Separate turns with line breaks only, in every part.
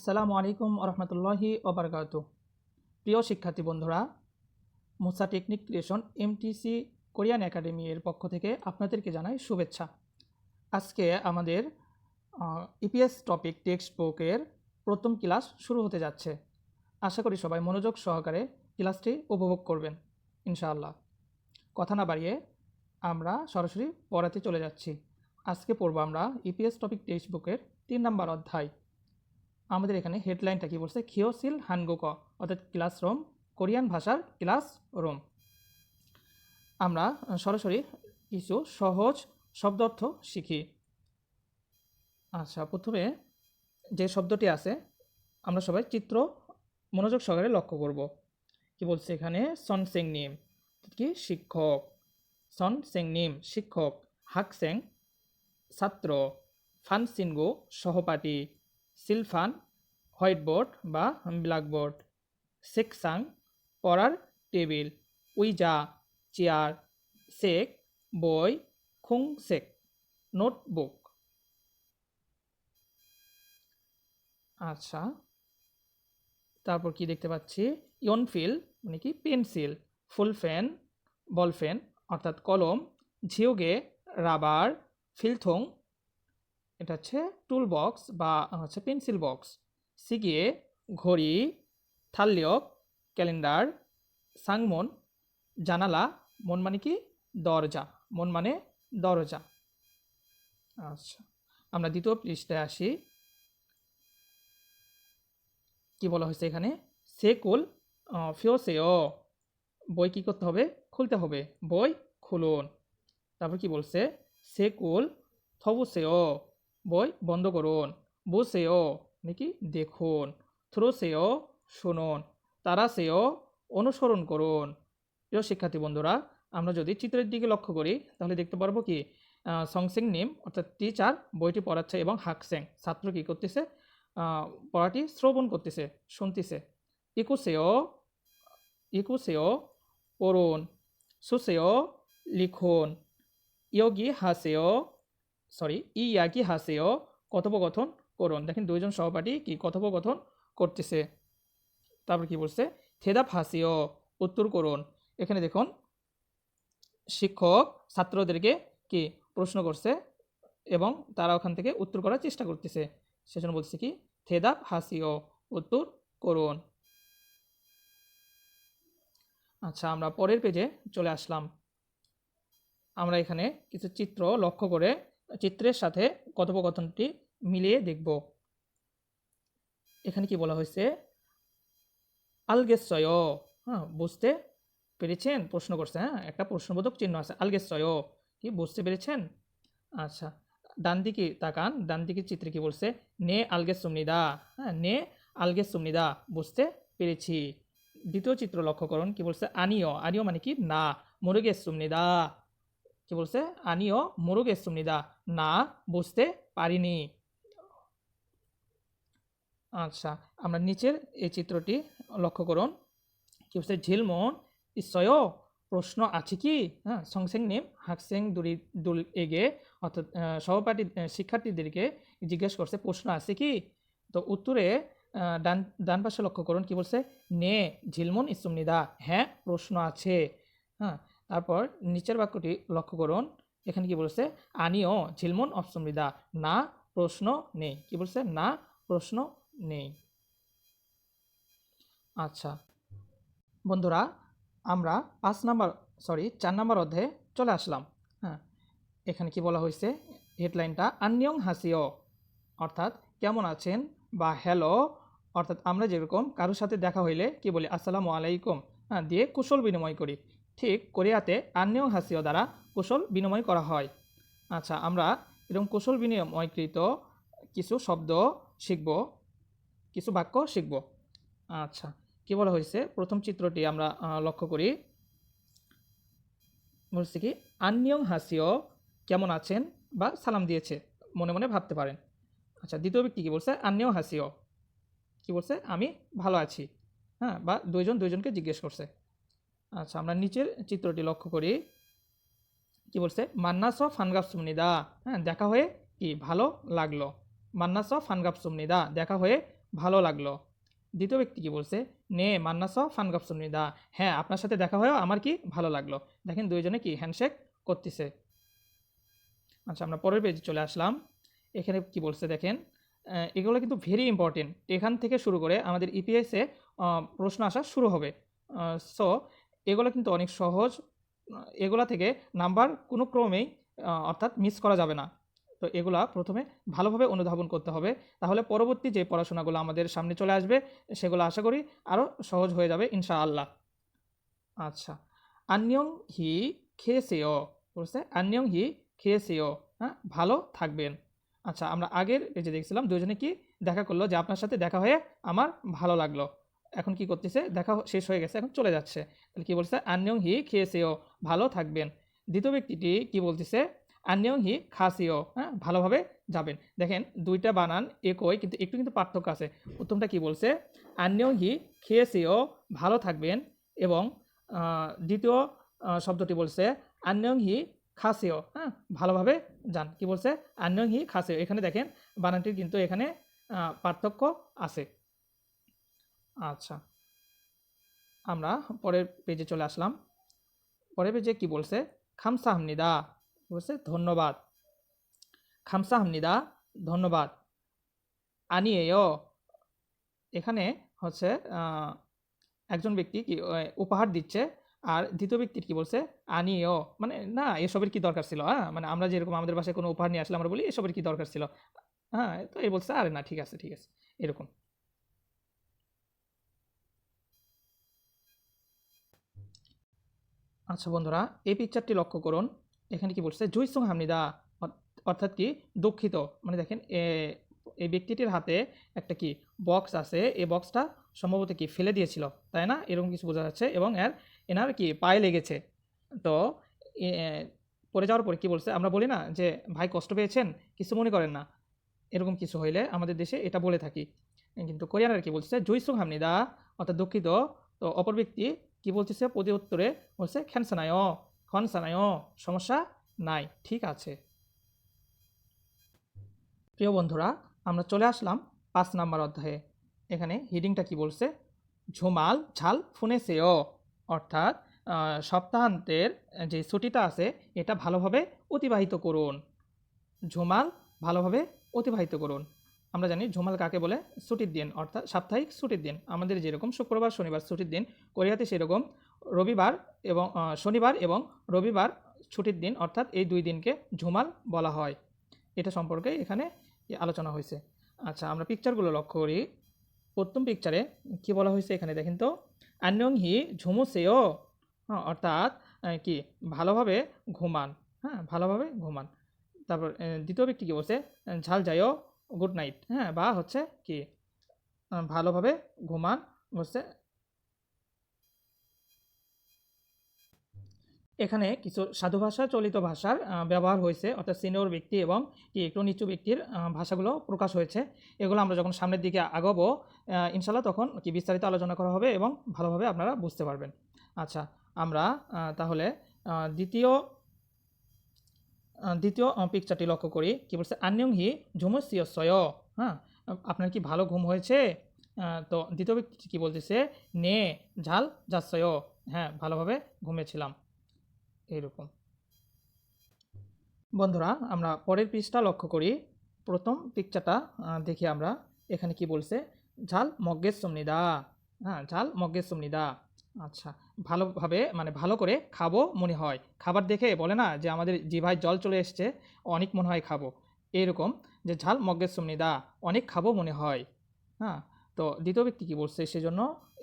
আসসালামু আলাইকুম রহমতুল্লাহি ওবরকাতু। প্রিয় শিক্ষার্থী বন্ধুরা, Musa technique creation MTC Korean academy এর পক্ষ থেকে আপনাদেরকে জানাই শুভেচ্ছা। আজকে আমাদের ইপিএস টপিক টেক্সট বুকের প্রথম ক্লাস শুরু হতে যাচ্ছে। আশা করি সবাই মনোযোগ সহকারে ক্লাসটি উপভোগ করবেন ইনশাআল্লাহ। কথা না বাড়িয়ে আমরা সরাসরি পড়াতে চলে যাচ্ছি। আজকে পড়ব আমরা ইপিএস টপিক টেক্সট বুকের 3 নম্বর অধ্যায়। আমাদের এখানে হেডলাইনটা কি বলছে, খিওসিল হানগুক, অর্থাৎ ক্লাসরুম, কোরিয়ান ভাষার ক্লাসরুম। আমরা সরাসরি কিছু সহজ শব্দার্থ শিখি। আচ্ছা, প্রথমে যে শব্দটি আছে আমরা সবাই চিত্র মনোযোগ সহকারে লক্ষ্য করব। কি বলছে এখানে, সনসেংনিম কি শিক্ষক, সনসেংনিম শিক্ষক, হাকসেং ছাত্র, ফানসিনগো সহপাঠী, সিলফান হোয়াইটবোর্ড বা ব্ল্যাকবোর্ড, সেকসাং পড়ার টেবিল, উইজা চেয়ার, সেক বই, খুংসেক নোটবুক। আচ্ছা, তারপর কি দেখতে পাচ্ছি, ইয়নফিল মানে কি পেন্সিল, ফুলফেন বলফেন অর্থাৎ কলম, ঝিওগে রাবার, ফিলথং এটা হচ্ছে টুল বক্স বা হচ্ছে পেন্সিল বক্স, সিগিয়ে ঘড়ি, থাল্লিয়ক ক্যালেন্ডার, সাংমন জানালা, মন মানে কি দরজা, মন মানে দরজা। আচ্ছা, আমরা দ্বিতীয় পৃষ্ঠায় আসি। কি বলা হয়েছে এখানে, সেকুল ফিওসেও বই কি করতে হবে, খুলতে হবে, বই খুলুন। তারপর কি বলছে, সেকুল থবুসেও বই বন্ধ করুন, বুসেও নাকি দেখুন, থ্রোসেও শুনুন, তারাসেও অনুসরণ করুন। প্রিয় শিক্ষার্থী বন্ধুরা, আমরা যদি চিত্রের দিকে লক্ষ্য করি তাহলে দেখতে পারবো কি, সংসেং নিম অর্থাৎ টিচার বইটি পড়াচ্ছে এবং হাকসেং ছাত্র কি করতেছে, পড়াটি শ্রবণ করতেছে, শুনতেছে। ইকুসেও ইকুসেও পড়ুন, সুসেও লিখুন, ইয়োগি হাসেও ইয়াগি হাসেও কথোপকথন করুন। দেখেন দুইজন সহপাঠী কি কথোপকথন করতেছে। তারপর কি বলছে, থেদাপ হাসিও উত্তর করুন। এখানে দেখুন শিক্ষক ছাত্রদেরকে কি প্রশ্ন করছে এবং তারা ওখান থেকে উত্তর করার চেষ্টা করতেছে, সেজন্য বলছে কি থেদাপ হাসিও উত্তর করুন। আচ্ছা, আমরা পরের পেজে চলে আসলাম। আমরা এখানে কিছু চিত্র লক্ষ্য করে চিত্রের সাথে কথোপকথনটি মিলিয়ে দেখব। এখানে কি বলা হয়েছে, আলগেসয়, হ্যাঁ বুঝতে পেরেছেন, প্রশ্ন করছে, হ্যাঁ একটা প্রশ্নবোধক চিহ্ন আছে, আলগেসয় কি বুঝতে পেরেছেন। আচ্ছা, ডান দিকে তাকান, ডান দিকের চিত্রে কি বলছে, নে আলগেস সুমনিদা, হ্যাঁ নে আলগেস সুমনিদা বুঝতে পেরেছি। দ্বিতীয় চিত্র লক্ষ্য করুন, কি বলছে, আনিও আনিও মানে কি না, মুরুগেস সুমনিদা কি বলছে, আনিও মুরুগেস সুমনিদা না বুঝতে পারিনি। আচ্ছা, আমরা নিচের এই চিত্রটি লক্ষ্য করুন, কি বলছে, ঝিলমন ইসয় প্রশ্ন আছে কি, হ্যাঁ সংসেং নেম হাকসেং দুল এগে অর্থাৎ সহপাঠী শিক্ষার্থীদেরকে জিজ্ঞেস করছে প্রশ্ন আছে কি। তো উত্তরে ডান ডান পাশে লক্ষ্য করুন, কি বলছে, নে ঝিলমন ইসুমনিদা হ্যাঁ প্রশ্ন আছে। হ্যাঁ, তারপর নিচের বাক্যটি লক্ষ্য করুন, এখানে কি বলছে, আনিও ঝিলমন অপসুমনিদা না প্রশ্ন নেই, কি বলছে, না প্রশ্ন নেই। আচ্ছা বন্ধুরা, আমরা 4 নম্বর অধ্যায়ে চলে আসলাম। হ্যাঁ, এখানে কি বলা হয়েছে, হেডলাইনটা আন্নিয়ং হাসিও অর্থাৎ কেমন আছেন, বা হ্যালো অর্থাৎ আমরা যেরকম কারোর সাথে দেখা হইলে কি বলি, আসসালামু আলাইকুম, হ্যাঁ দিয়ে কুশল বিনিময় করি, ঠিক কোরিয়াতে আন্নিয়ং হাসিও দ্বারা কুশল বিনিময় করা হয়। আচ্ছা, আমরা এরকম কুশল বিনিময়কৃত কিছু শব্দ শিখব, কিছু বাক্য শিখব। আচ্ছা, কি বলা হয়েছে, প্রথম চিত্রটি আমরা লক্ষ্য করি, বলছে কি আন্নিয়ং হাসিও কেমন আছেন বা সালাম দিয়েছে, মনে মনে ভাবতে পারেন। আচ্ছা, দ্বিতীয় ব্যক্তি কি বলছে, আন্নিয়ং হাসিও কি বলছে, আমি ভালো আছি, হ্যাঁ বা দুইজনকে জিজ্ঞেস করছে। আচ্ছা, আমরা নিচের চিত্রটি লক্ষ্য করি, কি বলছে, মান্নাস ফানগাপ সুমনিদা, হ্যাঁ দেখা হয়ে কি ভালো লাগলো, মান্নাস ফানগাপ সুমনিদা দেখা হয়ে ভালো লাগলো। দ্বিতীয় ব্যক্তি কি বলছে, নে মান্নাস ফানগাপসুনিদা, হ্যাঁ আপনার সাথে দেখা হয়েও আমার কি ভালো লাগলো। দেখেন দুইজনে কি হ্যান্ডশেক করতেছে। আচ্ছা আমরা পরের পেজে চলে আসলাম। এখানে কি বলছে দেখেন, এগুলো কিন্তু ভেরি ইম্পর্টেন্ট। এখান থেকে শুরু করে আমাদের ইপিএসে প্রশ্ন আসা শুরু হবে। সো এগুলো কিন্তু অনেক সহজ। এগুলা থেকে নাম্বার কোনো ক্রমেই অর্থাৎ মিস করা যাবে না। তো এগুলা প্রথমে ভালোভাবে অনুধাবন করতে হবে, তাহলে পরবর্তী যে পড়াশোনাগুলো আমাদের সামনে চলে আসবে সেগুলো আশা করি আরও সহজ হয়ে যাবে ইনশাআল্লাহ। আচ্ছা, আন্যং হি খেয়েছেও বলছে, আন্যং হি খেয়েছেও, হ্যাঁ ভালো থাকবেন। আচ্ছা আমরা আগের পেজে দেখছিলাম দুজনে কি দেখা করলো যে আপনার সাথে দেখা হয়ে আমার ভালো লাগলো। এখন কি করতেছে, দেখা শেষ হয়ে গেছে, এখন চলে যাচ্ছে। তাহলে কি বলছে, আন্যং হি খেয়েছেও, ভালো থাকবেন। দ্বিতীয় ব্যক্তিটি কি বলতেছে, আন্যং হি খাসিও, হ্যাঁ ভালোভাবে যাবেন। দেখেন দুইটা বানান একই কিন্তু একটু কিন্তু পার্থক্য আছে। প্রথমটা কি বলছে, আন্যং হি খেয়েছেও, ভালো থাকবেন, এবং দ্বিতীয় শব্দটি বলছে আন্যং হি খাসেও, হ্যাঁ ভালোভাবে যান। কি বলছে, আন্যং হি খাসেও। এখানে দেখেন বানানটির কিন্তু এখানে পার্থক্য আছে। আচ্ছা আমরা পরের পেজে চলে আসলাম। পরের পেজে কি বলছে, খামসা হামনিদা বলছে ধন্যবাদ, খামসা হামনিদা ধন্যবাদ। আনিয়েও, এখানে হচ্ছে একজন ব্যক্তি কি উপহার দিচ্ছে, আর দ্বিতীয় ব্যক্তির কি বলছে, আনিও, মানে না এসবের কি দরকার ছিল, হ্যাঁ মানে আমরা যেরকম আমাদের বাসায় কোনো উপহার নিয়ে আসলে আমরা বলি এসবের কি দরকার ছিল, হ্যাঁ তো এই বলছে আরে না ঠিক আছে ঠিক আছে এরকম। আচ্ছা বন্ধুরা এই পিকচারটি লক্ষ্য করুন। এখানে কি বলছে, জুইসুং হামনিদা, অর্থাৎ কি দুঃখিত। মানে দেখেন এই ব্যক্তিটির হাতে একটা কি বক্স আছে, এই বক্সটা সম্ভবত কি ফেলে দিয়েছিল, তাই না, এরকম কিছু বোঝা যাচ্ছে, এবং এনার কি পায়ে লেগেছে। তো পড়ে যাওয়ার পরে কি বলছে, আমরা বলি না যে ভাই কষ্ট পেয়েছেন, কিছু মনে করেন না, এরকম কিছু হইলে আমাদের দেশে এটা বলে থাকি। কিন্তু কোরিয়ানার কি বলছে, জুইসুং হামনিদা, অর্থাৎ দুঃখিত। তো অপর ব্যক্তি কি বলতেছে প্রতি উত্তরে, বলছে খ্যানসানায়, খনসানায়, সমস্যা নাই, ঠিক আছে। প্রিয় বন্ধুরা আমরা চলে আসলাম 5 নম্বর অধ্যায়ে। এখানে হিডিংটা কি বলছে, ঝুমাল ঝাল ফুনেসেও, অর্থাৎ সপ্তাহান্তের যে ছুটিটা আছে এটা ভালোভাবে অতিবাহিত করুন। ঝুমাল ভালোভাবে অতিবাহিত করুন। আমরা জানি ঝুমাল কাকে বলে, ছুটির দিন, অর্থাৎ সাপ্তাহিক ছুটির দিন। আমাদের যেরকম শুক্রবার শনিবার ছুটির দিন, কোরিয়াতে সেরকম রবিবার এবং শনিবার এবং রবিবার ছুটির দিন, অর্থাৎ এই 2 দিনকে ঝুমাল বলা হয়। এটা সম্পর্কে এখানে আলোচনা হয়েছে। আচ্ছা আমরা পিকচারগুলো লক্ষ্য করি। প্রথম পিকচারে কি বলা হয়েছে এখানে দেখেন তো, আন্যং হি ঝুমুসেও, হ্যাঁ অর্থাৎ কি ভালোভাবে ঘুমান, হ্যাঁ ভালোভাবে ঘুমান। তারপর দ্বিতীয় ব্যক্তি কি বলছে, ঝাল যায়ও, গুড নাইট, হ্যাঁ বা হচ্ছে কি ভালোভাবে ঘুমান বলছে। এখানে কিছু সাধু ভাষা চলিত ভাষার ব্যবহার হয়েছে, অর্থাৎ সিনিয়র ব্যক্তি এবং কি একটু নিচু ব্যক্তির ভাষাগুলো প্রকাশ হয়েছে। এগুলো আমরা যখন সামনের দিকে আগাবো ইনশাল্লাহ তখন কি বিস্তারিত আলোচনা করা হবে এবং ভালোভাবে আপনারা বুঝতে পারবেন। আচ্ছা আমরা তাহলে দ্বিতীয় দ্বিতীয় পিকচারটি লক্ষ্য করি। কি বলছে, আন্যং হি ঝুমুসিয়সয়, হ্যাঁ আপনার কি ভালো ঘুম হয়েছে। তো দ্বিতীয় ব্যক্তি কি বলতেছে, নে ঝাল যাচ্ছয়, হ্যাঁ ভালোভাবে ঘুমিয়েছিলাম, এইরকম। বন্ধুরা আমরা পরের পৃষ্ঠা লক্ষ্য করি। প্রথম পিকচারটা দেখি আমরা। এখানে কি বলছে, ঝাল মগ্গের সুমনিদা, হ্যাঁ ঝাল মগ্গের সুমনিদা। আচ্ছা ভালোভাবে মানে ভালো করে খাবো মনে হয়, খাবার দেখে বলে না যে আমাদের জিভায় জল চলে এসছে, অনেক মনে হয় খাবো, এরকম যে ঝাল মগ্গের সুমনিদা, অনেক খাবো মনে হয়। হ্যাঁ তো দ্বিতীয় ব্যক্তি কী বলছে, সেজন্য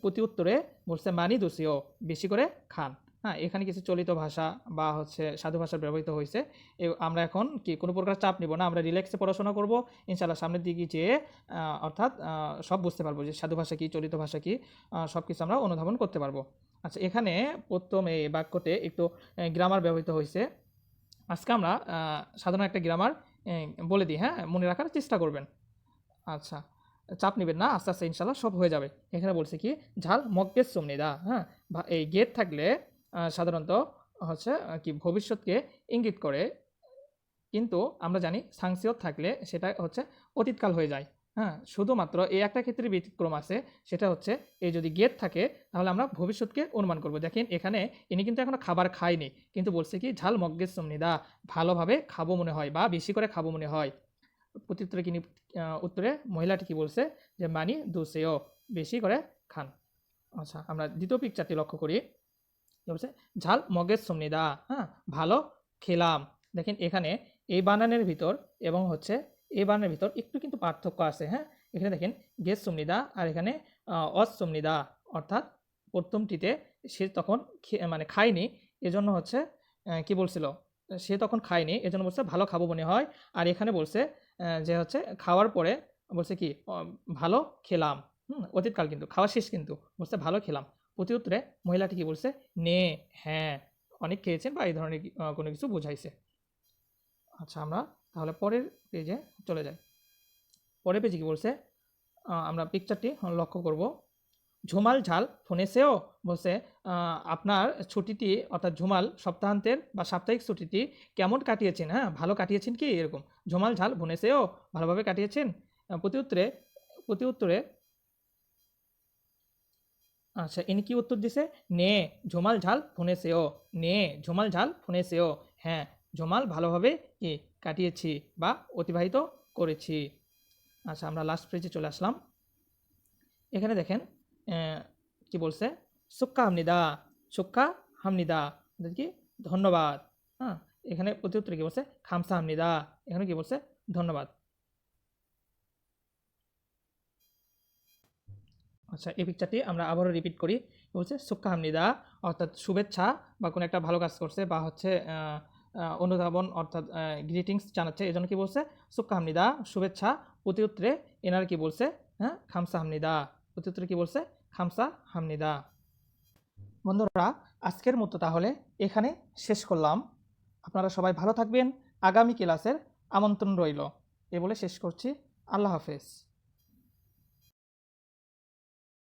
প্রতি উত্তরে বলছে মানি দোষীয়, বেশি করে খান। হ্যাঁ এখানে কিছু চলিত ভাষা বা হচ্ছে সাধু ভাষা ব্যবহৃত হয়েছে। আমরা এখন কি কোনো প্রকার চাপ নিব না, আমরা রিল্যাক্সে পড়াশোনা করব ইনশাআল্লাহ। সামনের দিকে যেয়ে অর্থাৎ সব বুঝতে পারবো যে সাধু ভাষা কী, চলিত ভাষা কী, সব কিছু আমরা অনুধাবন করতে পারবো। আচ্ছা এখানে প্রথম এই বাক্যতে একটু গ্রামার ব্যবহৃত হয়েছে। আজকে আমরা সাধারণ একটা গ্রামার বলে দিই, হ্যাঁ মনে রাখার চেষ্টা করবেন। আচ্ছা চাপ নেবেন না, আস্তে আস্তে ইনশাল্লাহ সব হয়ে যাবে। এখানে বলছে কি, ঝাল মগ্গের সুমনিদা, হ্যাঁ এই গেট থাকলে সাধারণত হচ্ছে কি ভবিষ্যৎকে ইঙ্গিত করে, কিন্তু আমরা জানি সাংসিয়ত থাকলে সেটা হচ্ছে অতীতকাল হয়ে যায়। হ্যাঁ, শুধুমাত্র এই একটা ক্ষেত্রে ব্যতিক্রম আছে, সেটা হচ্ছে এই যদি গেট থাকে তাহলে আমরা ভবিষ্যৎকে অনুমান করব। দেখেন এখানে ইনি কিন্তু এখনো খাবার খায়নি, কিন্তু বলছে কি ঝাল মগ্গেস সমনিদা, ভালোভাবে খাবো মনে হয় বা বেশি করে খাবো মনে হয়। প্রত্যুত্তরে উত্তরে মহিলাটি কি বলছে যে মানি দুসেও, বেশি করে খান। আচ্ছা, আমরা দ্বিতীয় পিকচারটি লক্ষ্য করি। কি বলছে ঝাল মগেজ সমনিদা, হ্যাঁ ভালো খেলাম। দেখেন এখানে এই বানানের ভিতর এবং হচ্ছে এই বানানের ভিতর একটু কিন্তু পার্থক্য আছে। হ্যাঁ, এখানে দেখেন গেস সমনিদা আর এখানে অস সমনিদা, অর্থাৎ প্রথমটিতে সে তখন মানে খায়নি, এজন্য হচ্ছে কি বলছিল, সে তখন খায়নি এজন্য বলছে ভালো খাবো মনে হয়। আর এখানে বলছে যে হচ্ছে খাওয়ার পরে বলছে কি ভালো খেলাম। অতীতকাল কিন্তু খাওয়া শেষ, কিন্তু বলছে ভালো খেলাম। প্রতি উত্তরে মহিলাটি কি বলছে নে, হ্যাঁ অনেক খেয়েছেন বা এই ধরনের কোনো কিছু বোঝাইছে। আচ্ছা, আমরা তাহলে পরের পেজে চলে যাই। পরের পেজে কি বলছে আমরা পিকচারটি লক্ষ্য করব। ঝুমাল ঝাল ফোনেসেও বলছে আপনার ছুটিটি অর্থাৎ ঝুমাল সপ্তাহান্তের বা সাপ্তাহিক ছুটিটি কেমন কাটিয়েছেন, হ্যাঁ ভালো কাটিয়েছেন কি, এরকম ঝুমাল ঝাল ফোনেসেও ভালোভাবে কাটিয়েছেন। প্রতি উত্তরে আচ্ছা, ইনি কি উত্তর দিছে নে ঝুমাল ঝাল ফোনেসেও, নে ঝুমাল ঝাল ফোনেসেও, হ্যাঁ ঝুমাল ভালোভাবে কি কাটিয়েছি বা অতিবাহিত করেছি। আচ্ছা, আমরা লাস্ট পেজে চলে আসলাম। এখানে দেখেন কি বলছে সুক্কা হামনিদা, সুক্কা হামনিদা কি ধন্যবাদ। হ্যাঁ, এখানে প্রতি উত্তরে কি বলছে খামসা হামনিদা, এখানে কি বলছে ধন্যবাদ। আচ্ছা, এই পিকচারটি আমরা আবারও রিপিট করি। বলছে সুক্কা হামনিদা, অর্থাৎ শুভেচ্ছা বা কোনো একটা ভালো কাজ করছে বা হচ্ছে অনুধাবন অর্থাৎ গ্রিটিংস জানাচ্ছে, এই জন্য কি বলছে সুক্কা হামনিদা শুভেচ্ছা। প্রতি উত্তরে এনার কি বলছে হ্যাঁ খামসা হামনিদা, প্রতি উত্তরে কি বলছে খামসা হামনিদা। বন্ধুরা, আজকের মতো তাহলে এখানে শেষ করলাম। আপনারা সবাই ভালো থাকবেন, আগামী ক্লাসের আমন্ত্রণ রইল। এ বলে শেষ করছি। আল্লাহ হাফেজ।